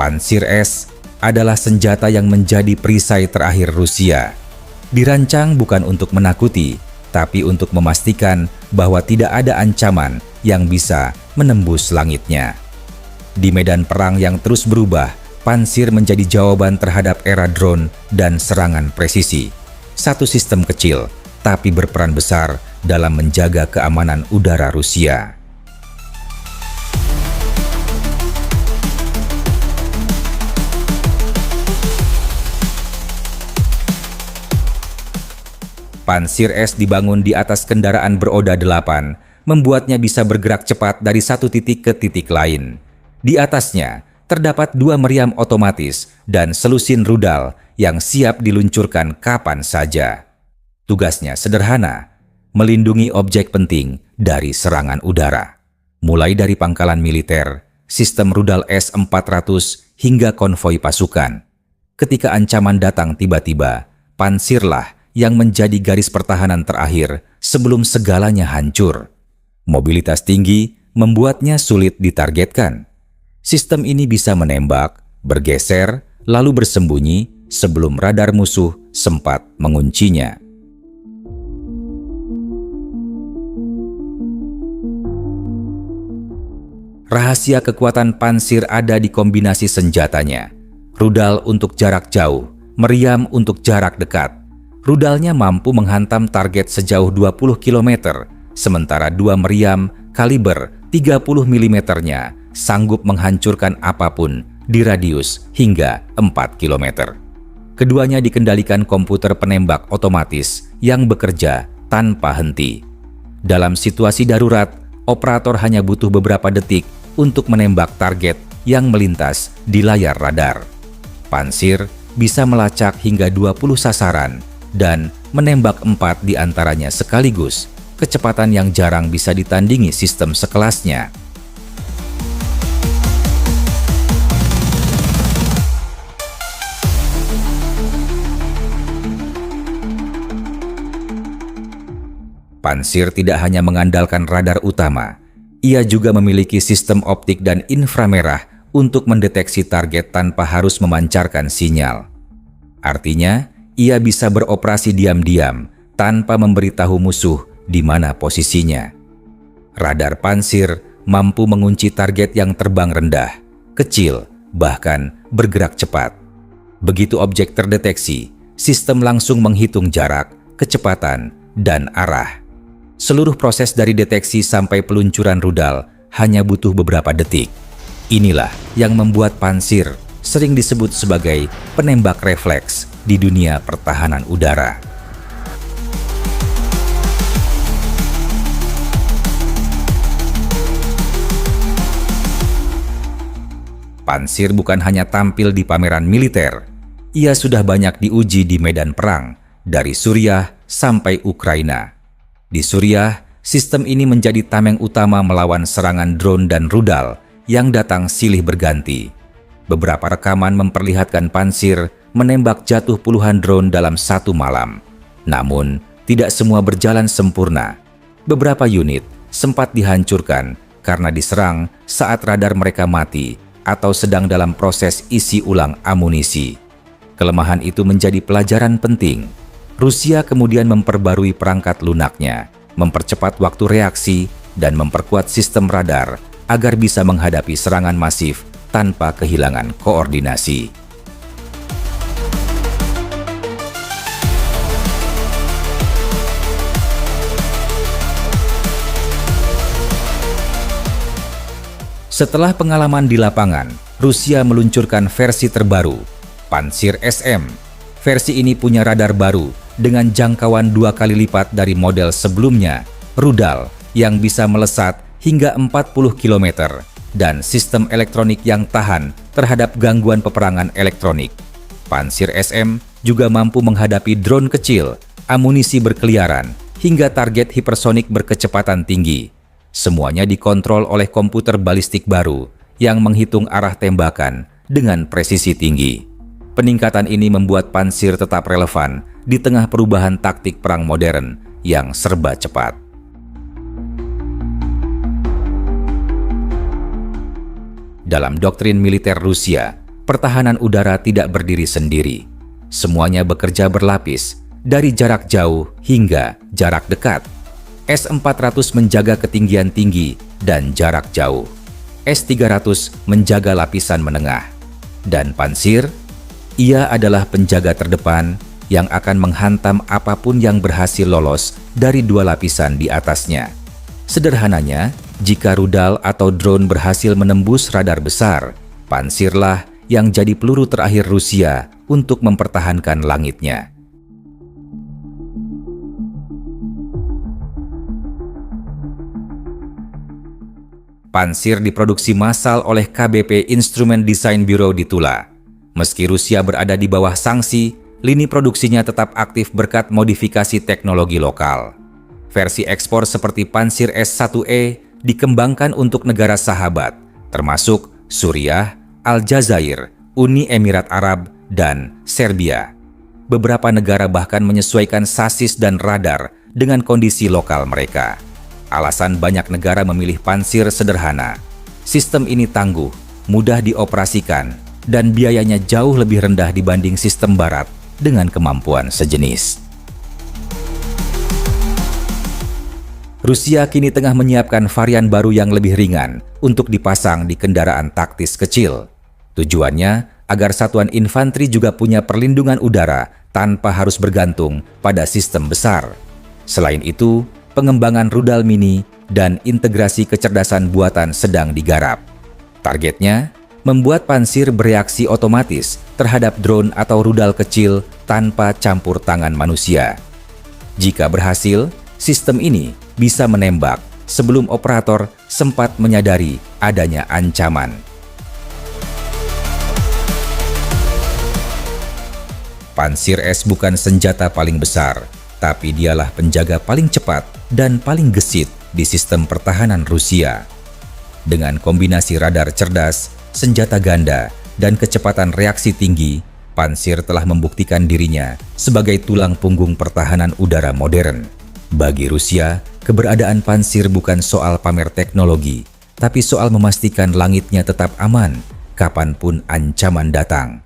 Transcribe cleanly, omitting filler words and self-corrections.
Pansir S adalah senjata yang menjadi perisai terakhir Rusia. Dirancang bukan untuk menakuti, tapi untuk memastikan bahwa tidak ada ancaman yang bisa menembus langitnya. Di medan perang yang terus berubah, Pansir menjadi jawaban terhadap era drone dan serangan presisi. Satu sistem kecil, tapi berperan besar dalam menjaga keamanan udara Rusia. Pansir S dibangun di atas kendaraan beroda 8, membuatnya bisa bergerak cepat dari satu titik ke titik lain. Di atasnya terdapat 2 meriam otomatis dan selusin rudal yang siap diluncurkan kapan saja. Tugasnya sederhana, melindungi objek penting dari serangan udara. Mulai dari pangkalan militer, sistem rudal S-400 hingga konvoi pasukan. Ketika ancaman datang tiba-tiba, Pansirlah yang menjadi garis pertahanan terakhir sebelum segalanya hancur. Mobilitas tinggi membuatnya sulit ditargetkan. Sistem ini bisa menembak, bergeser, lalu bersembunyi sebelum radar musuh sempat menguncinya. Rahasia kekuatan Pansir ada di kombinasi senjatanya. Rudal untuk jarak jauh, meriam untuk jarak dekat. Rudalnya mampu menghantam target sejauh 20 km, sementara 2 meriam kaliber 30 mm-nya sanggup menghancurkan apapun di radius hingga 4 km. Keduanya dikendalikan komputer penembak otomatis yang bekerja tanpa henti. Dalam situasi darurat, operator hanya butuh beberapa detik untuk menembak target yang melintas di layar radar. Pansir bisa melacak hingga 20 sasaran dan menembak 4 di antaranya sekaligus, kecepatan yang jarang bisa ditandingi sistem sekelasnya. Pansir tidak hanya mengandalkan radar utama, ia juga memiliki sistem optik dan inframerah untuk mendeteksi target tanpa harus memancarkan sinyal. Artinya, ia bisa beroperasi diam-diam tanpa memberitahu musuh di mana posisinya. Radar Pansir mampu mengunci target yang terbang rendah, kecil, bahkan bergerak cepat. Begitu objek terdeteksi, sistem langsung menghitung jarak, kecepatan, dan arah. Seluruh proses dari deteksi sampai peluncuran rudal hanya butuh beberapa detik. Inilah yang membuat Pansir sering disebut sebagai penembak refleks di dunia pertahanan udara. Pansir bukan hanya tampil di pameran militer, ia sudah banyak diuji di medan perang, dari Suriah sampai Ukraina. Di Suriah, sistem ini menjadi tameng utama melawan serangan drone dan rudal yang datang silih berganti. Beberapa rekaman memperlihatkan Pansir menembak jatuh puluhan drone dalam satu malam. Namun, tidak semua berjalan sempurna. Beberapa unit sempat dihancurkan karena diserang saat radar mereka mati atau sedang dalam proses isi ulang amunisi. Kelemahan itu menjadi pelajaran penting. Rusia kemudian memperbarui perangkat lunaknya, mempercepat waktu reaksi, dan memperkuat sistem radar agar bisa menghadapi serangan masif tanpa kehilangan koordinasi. Setelah pengalaman di lapangan, Rusia meluncurkan versi terbaru, Pansir SM. Versi ini punya radar baru dengan jangkauan 2 kali lipat dari model sebelumnya, rudal yang bisa melesat hingga 40 km, dan sistem elektronik yang tahan terhadap gangguan peperangan elektronik. Pansir SM juga mampu menghadapi drone kecil, amunisi berkeliaran, hingga target hipersonik berkecepatan tinggi. Semuanya dikontrol oleh komputer balistik baru yang menghitung arah tembakan dengan presisi tinggi. Peningkatan ini membuat Pansir tetap relevan di tengah perubahan taktik perang modern yang serba cepat. Dalam doktrin militer Rusia, pertahanan udara tidak berdiri sendiri. Semuanya bekerja berlapis, dari jarak jauh hingga jarak dekat. S-400 menjaga ketinggian tinggi dan jarak jauh. S-300 menjaga lapisan menengah. Dan Pantsir, ia adalah penjaga terdepan yang akan menghantam apapun yang berhasil lolos dari dua lapisan di atasnya. Sederhananya, jika rudal atau drone berhasil menembus radar besar, Pantsirlah yang jadi peluru terakhir Rusia untuk mempertahankan langitnya. Pantsir diproduksi massal oleh KBP Instrument Design Bureau di Tula. Meski Rusia berada di bawah sanksi, lini produksinya tetap aktif berkat modifikasi teknologi lokal. Versi ekspor seperti Pantsir S-1E dikembangkan untuk negara sahabat, termasuk Suriah, Aljazair, Uni Emirat Arab, dan Serbia. Beberapa negara bahkan menyesuaikan sasis dan radar dengan kondisi lokal mereka. Alasan banyak negara memilih Pantsir sederhana. Sistem ini tangguh, mudah dioperasikan, dan biayanya jauh lebih rendah dibanding sistem barat dengan kemampuan sejenis. Rusia kini tengah menyiapkan varian baru yang lebih ringan untuk dipasang di kendaraan taktis kecil. Tujuannya agar satuan infanteri juga punya perlindungan udara tanpa harus bergantung pada sistem besar. Selain itu, pengembangan rudal mini dan integrasi kecerdasan buatan sedang digarap. Targetnya, membuat Pantsir bereaksi otomatis terhadap drone atau rudal kecil tanpa campur tangan manusia. Jika berhasil, sistem ini bisa menembak sebelum operator sempat menyadari adanya ancaman. Pantsir S bukan senjata paling besar, tapi dialah penjaga paling cepat dan paling gesit di sistem pertahanan Rusia. Dengan kombinasi radar cerdas, senjata ganda, dan kecepatan reaksi tinggi, Pantsir telah membuktikan dirinya sebagai tulang punggung pertahanan udara modern. Bagi Rusia, keberadaan Pantsir bukan soal pamer teknologi, tapi soal memastikan langitnya tetap aman kapanpun ancaman datang.